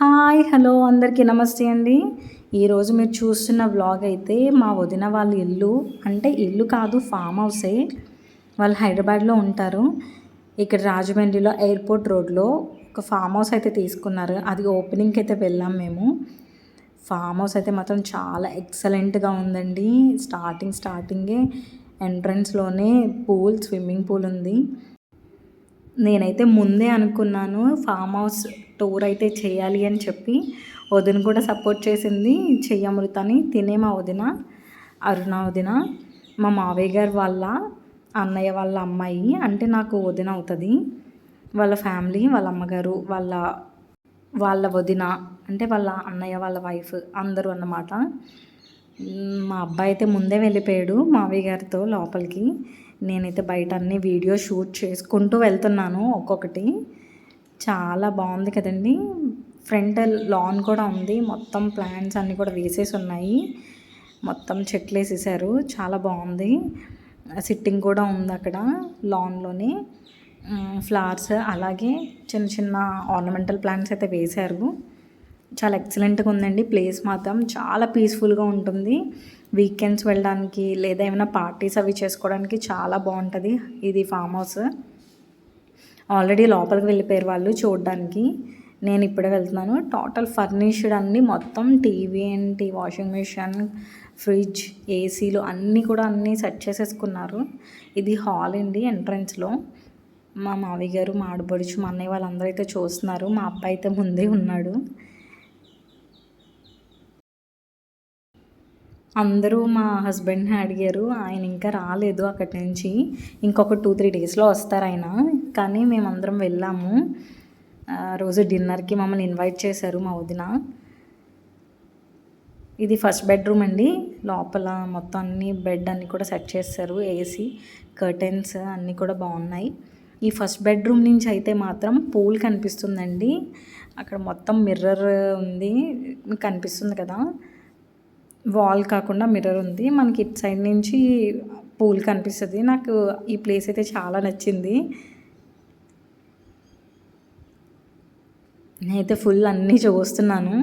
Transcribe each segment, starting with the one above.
Hi hello అందరికీ నమస్తే అండి. ఈరోజు మీరు చూస్తున్న వ్లాగ్ అయితే మా వదిన వాళ్ళ ఇల్లు, అంటే ఇల్లు కాదు ఫామ్ హౌసే. వాళ్ళు హైదరాబాద్లో ఉంటారు. ఇక్కడ రాజమండ్రిలో ఎయిర్పోర్ట్ రోడ్లో ఒక ఫామ్ హౌస్ అయితే తీసుకున్నారు. అది ఓపెనింగ్కి అయితే వెళ్ళాం మేము. ఫామ్ హౌస్ అయితే మాత్రం చాలా ఎక్సలెంట్గా ఉందండి. స్టార్టింగే ఎంట్రన్స్లోనే స్విమ్మింగ్ పూల్ ఉంది. నేనైతే ముందే అనుకున్నాను ఫామ్ హౌస్ టూర్ అయితే చేయాలి అని చెప్పి. వదిన కూడా సపోర్ట్ చేసింది, చెయ్యమృతని. తినే మా వదిన అరుణ వదిన, మా మావయ్య గారు వాళ్ళ అన్నయ్య వాళ్ళ అమ్మాయి, అంటే నాకు వదిన అవుతుంది. వాళ్ళ ఫ్యామిలీ, వాళ్ళ అమ్మగారు, వాళ్ళ వదిన అంటే వాళ్ళ అన్నయ్య వాళ్ళ వైఫ్ అందరూ అన్నమాట. మా అబ్బాయి అయితే ముందే వెళ్ళిపోయాడు మావయ్య గారితో లోపలికి. నేనైతే బయట అన్ని వీడియో షూట్ చేసుకుంటూ వెళ్తున్నాను ఒక్కొక్కటి. చాలా బాగుంది కదండి. ఫ్రంట్ లాన్ కూడా ఉంది. మొత్తం ప్లాంట్స్ అన్నీ కూడా వేసేసి ఉన్నాయి. మొత్తం చెట్లు వేసేసారు. చాలా బాగుంది. సిట్టింగ్ కూడా ఉంది అక్కడ లాన్లోనే. ఫ్లవర్స్ అలాగే చిన్న చిన్న ఆర్నమెంటల్ ప్లాంట్స్ అయితే వేశారు. చాలా ఎక్సలెంట్గా ఉందండి. ప్లేస్ మాత్రం చాలా పీస్ఫుల్గా ఉంటుంది. వీకెండ్స్ వెళ్ళడానికి లేదా ఏమైనా పార్టీస్ అవి చేసుకోవడానికి చాలా బాగుంటుంది ఇది ఫామ్ హౌస్. ఆల్రెడీ లోపలికి వెళ్ళిపోయారు వాళ్ళు చూడడానికి. నేను ఇప్పుడే వెళ్తున్నాను. టోటల్ ఫర్నిష్డ్ అన్నీ, మొత్తం టీవీ ఏంటి, వాషింగ్ మిషన్, ఫ్రిడ్జ్, ఏసీలు అన్నీ సెట్ చేసేసుకున్నారు. ఇది హాల్ అండి. ఎంట్రన్స్లో మా మావయ్య గారు, మా ఆడపడుచు, మా అన్నయ్య వాళ్ళందరూ అయితే చూస్తున్నారు. మా అబ్బాయి అయితే ముందే ఉన్నాడు. అందరూ మా హస్బెండ్ని అడిగారు. ఆయన ఇంకా రాలేదు అక్కడి నుంచి. ఇంకొక 2-3 డేస్లో వస్తారు ఆయన. కానీ మేమందరం వెళ్ళాము. రోజు డిన్నర్కి మమ్మల్ని ఇన్వైట్ చేశారు మా వదిన. ఇది ఫస్ట్ బెడ్రూమ్ అండి. లోపల మొత్తం అన్ని బెడ్ అన్నీ కూడా సెట్ చేస్తారు. ఏసీ, కర్టెన్స్ అన్నీ కూడా బాగున్నాయి. ఈ ఫస్ట్ బెడ్రూమ్ నుంచి అయితే మాత్రం పూల్ కనిపిస్తుందండి. అక్కడ మొత్తం మిర్రర్ ఉంది, మీకు కనిపిస్తుంది కదా. వాల్ కాకుండా మిర్రర్ ఉంది. మనకి ఇటు సైడ్ నుంచి పూల్ కనిపిస్తుంది. నాకు ఈ ప్లేస్ అయితే చాలా నచ్చింది. నేనైతే ఫుల్ అన్నీ చూస్తున్నాను.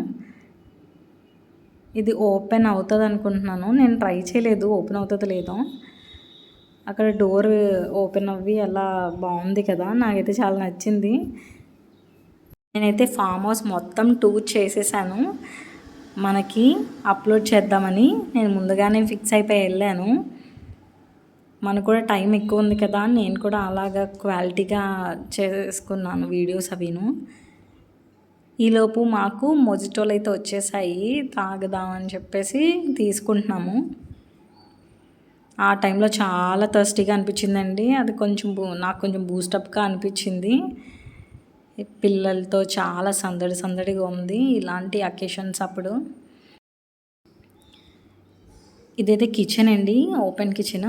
ఇది ఓపెన్ అవుతుంది అనుకుంటున్నాను. నేను ట్రై చేయలేదు ఓపెన్ అవుతుందో లేదో. అక్కడ డోర్ ఓపెన్ అవ్వి అలా బాగుంది కదా, నాకైతే చాలా నచ్చింది. నేనైతే ఫామ్ హౌస్ మొత్తం టూర్ చేసేసాను. మనకి అప్లోడ్ చేద్దామని నేను ముందుగానే ఫిక్స్ అయిపోయి వెళ్ళాను. మనకు కూడా టైం ఎక్కువ ఉంది కదా, నేను కూడా అలాగా క్వాలిటీగా చేసుకున్నాను వీడియోస్ అవిను. ఈలోపు మాకు మొజిటోలు అయితే వచ్చేసాయి. తాగుదామని చెప్పేసి తీసుకుంటున్నాము. ఆ టైంలో చాలా థర్స్టీగా అనిపించిందండి. అది నాకు కొంచెం బూస్టప్గా అనిపించింది. పిల్లలతో చాలా సందడిగా ఉంది ఇలాంటి అకేషన్స్ అప్పుడు. ఇదైతే కిచెన్ అండి, ఓపెన్ కిచెన్.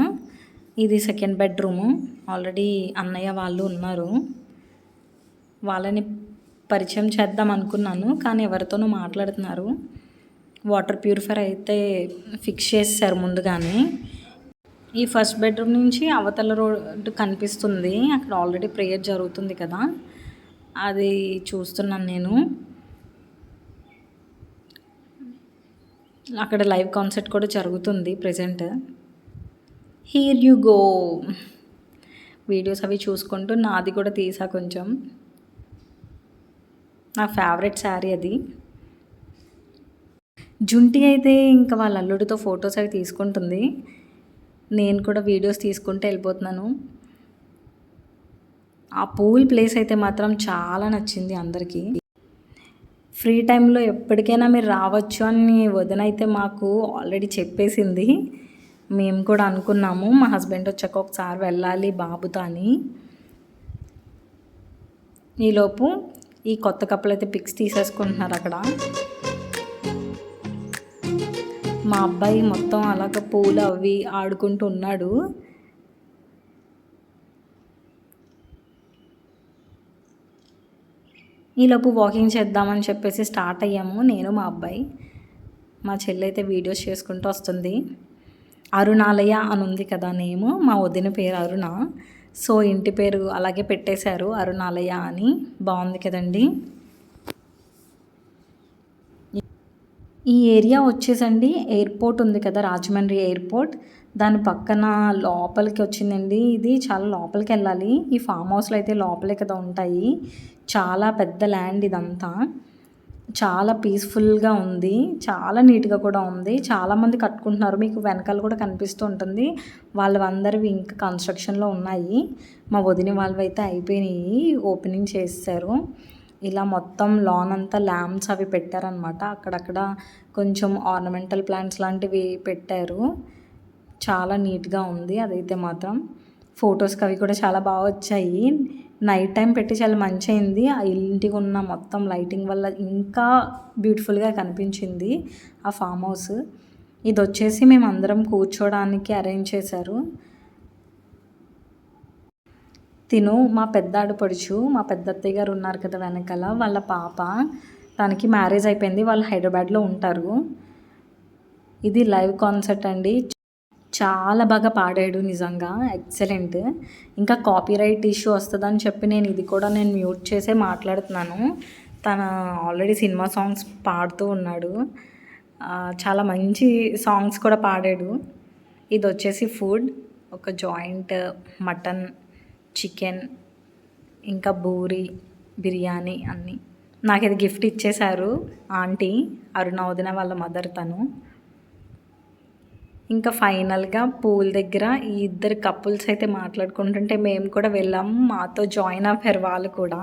ఇది సెకండ్ బెడ్రూము. ఆల్రెడీ అన్నయ్య వాళ్ళు ఉన్నారు. వాళ్ళని పరిచయం చేద్దాం అనుకున్నాను, కానీ ఎవరితోనూ మాట్లాడుతున్నారు. వాటర్ ప్యూరిఫైర్ అయితే ఫిక్స్ చేశారు ముందుగానే. ఈ ఫస్ట్ బెడ్రూమ్ నుంచి అవతల రోడ్డు కనిపిస్తుంది. అక్కడ ఆల్రెడీ ప్రేయర్ జరుగుతుంది కదా, అది చూస్తున్నాను నేను. అక్కడ లైవ్ కాన్సర్ట్ కూడా జరుగుతుంది present. Here you go. Videos అవి చూసుకుంటూ నాది కూడా తీసా కొంచెం. నా ఫేవరెట్ శారీ అది. జుంటి అయితే ఇంకా వాళ్ళ అల్లుడితో ఫొటోస్ అవి తీసుకుంటుంది. నేను కూడా వీడియోస్ తీసుకుంటూ వెళ్ళిపోతున్నాను. ఆ పూల్ ప్లేస్ అయితే మాత్రం చాలా నచ్చింది అందరికీ. ఫ్రీ టైంలో ఎప్పటికైనా మీరు రావచ్చు అని వదిన అయితే మాకు ఆల్రెడీ చెప్పేసింది. మేము కూడా అనుకున్నాము మా హస్బెండ్ వచ్చాక ఒకసారి వెళ్ళాలి బాబుతో అని. ఈలోపు ఈ కొత్త కప్పులు అయితే పిక్స్ తీసేసుకుంటున్నారు అక్కడ. మా అబ్బాయి మొత్తం అలాగ పూలు అవి ఆడుకుంటూ ఉన్నాడు. ఈలోపు వాకింగ్ చేద్దామని చెప్పేసి స్టార్ట్ అయ్యాము నేను, మా అబ్బాయి. మా చెల్లి అయితే వీడియోస్ చేసుకుంటూ వస్తుంది. అరుణాలయ అని ఉంది కదా నేము. మా వదిన పేరు అరుణ, సో ఇంటి పేరు అలాగే పెట్టేశారు అరుణాలయ అని. బాగుంది కదండి. ఈ ఏరియా వచ్చేసండి ఎయిర్పోర్ట్ ఉంది కదా, రాజమండ్రి ఎయిర్పోర్ట్, దాని పక్కన లోపలికి వచ్చిందండి. ఇది చాలా లోపలికి వెళ్ళాలి. ఈ ఫామ్ హౌస్లో అయితే లోపలే కదా ఉంటాయి. చాలా పెద్ద ల్యాండ్ ఇదంతా. చాలా పీస్ఫుల్గా ఉంది, చాలా నీట్గా కూడా ఉంది. చాలామంది కట్టుకుంటున్నారు, మీకు వెనకాల కూడా కనిపిస్తూ ఉంటుంది. వాళ్ళందరివి ఇంకా కన్స్ట్రక్షన్లో ఉన్నాయి. మా వదిన వాళ్ళవి అయితే అయిపోయినాయి, ఓపెనింగ్ చేస్తారు. ఇలా మొత్తం లాన్ అంతా ల్యాంప్స్ అవి పెట్టారనమాట. అక్కడక్కడ కొంచెం ఆర్నమెంటల్ ప్లాంట్స్ లాంటివి పెట్టారు. చాలా నీట్గా ఉంది అదైతే మాత్రం. ఫొటోస్కి అవి కూడా చాలా బాగా వచ్చాయి. నైట్ టైం పెట్టి చాలా మంచి అయింది. ఆ ఇంటికి ఉన్న మొత్తం లైటింగ్ వల్ల ఇంకా బ్యూటిఫుల్గా కనిపించింది ఆ ఫామ్ హౌస్. ఇది వచ్చేసి మేము అందరం కూర్చోడానికి అరేంజ్ చేశారు. తిను మా పెద్ద ఆడపడుచు, మా పెద్ద అత్తయ్య గారు ఉన్నారు కదా వెనకాల, వాళ్ళ పాప, తనకి మ్యారేజ్ అయిపోయింది. వాళ్ళు హైదరాబాద్లో ఉంటారు. ఇది లైవ్ కాన్సర్ట్ అండి. చాలా బాగా పాడాడు, నిజంగా ఎక్సలెంట్. ఇంకా కాపీరైట్ ఇష్యూ వస్తుందని చెప్పి ఇది కూడా నేను మ్యూట్ చేసే మాట్లాడుతున్నాను. తన ఆల్రెడీ సినిమా సాంగ్స్ పాడుతూ ఉన్నాడు. చాలా మంచి సాంగ్స్ కూడా పాడాడు. ఇది వచ్చేసి ఫుడ్, ఒక జాయింట్ మటన్, చికెన్, ఇంకా బూరి, బిర్యానీ అన్నీ. నాకు ఇది గిఫ్ట్ ఇచ్చేశారు ఆంటీ, అరుణ వదిన వాళ్ళ మదర్ తను. ఇంకా ఫైనల్గా పూల్ దగ్గర ఈ ఇద్దరు కపుల్స్ అయితే మాట్లాడుకుంటుంటే మేము కూడా వెళ్ళాము. మాతో జాయిన్ అవ్వారు వాళ్ళు కూడా.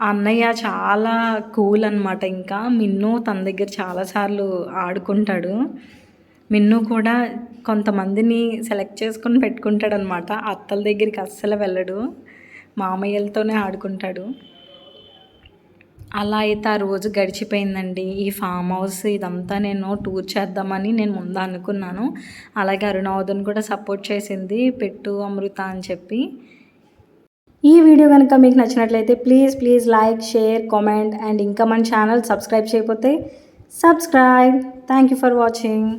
అన్నయ్య చాలా కూల్ అనమాట. ఇంకా మిన్ను తన దగ్గర చాలాసార్లు ఆడుకుంటాడు. మిన్ను కూడా కొంతమందిని సెలెక్ట్ చేసుకొని పెట్టుకుంటాడనమాట. అత్తల దగ్గరికి అస్సలు వెళ్ళడు, మామయ్యలతోనే ఆడుకుంటాడు. అలా అయితే ఆ రోజు గడిచిపోయిందండి. ఈ ఫామ్ హౌస్ ఇదంతా నేను టూర్ చేద్దామని నేను ముందు అనుకున్నాను. అలాగే అరుణావదన్ కూడా సపోర్ట్ చేసింది, పెట్టు అమృత అని చెప్పి. ఈ వీడియో కనుక మీకు నచ్చినట్లయితే please like, share, comment and ఇంకా మన ఛానల్ సబ్స్క్రైబ్ చేయకపోతే subscribe. Thank you for watching.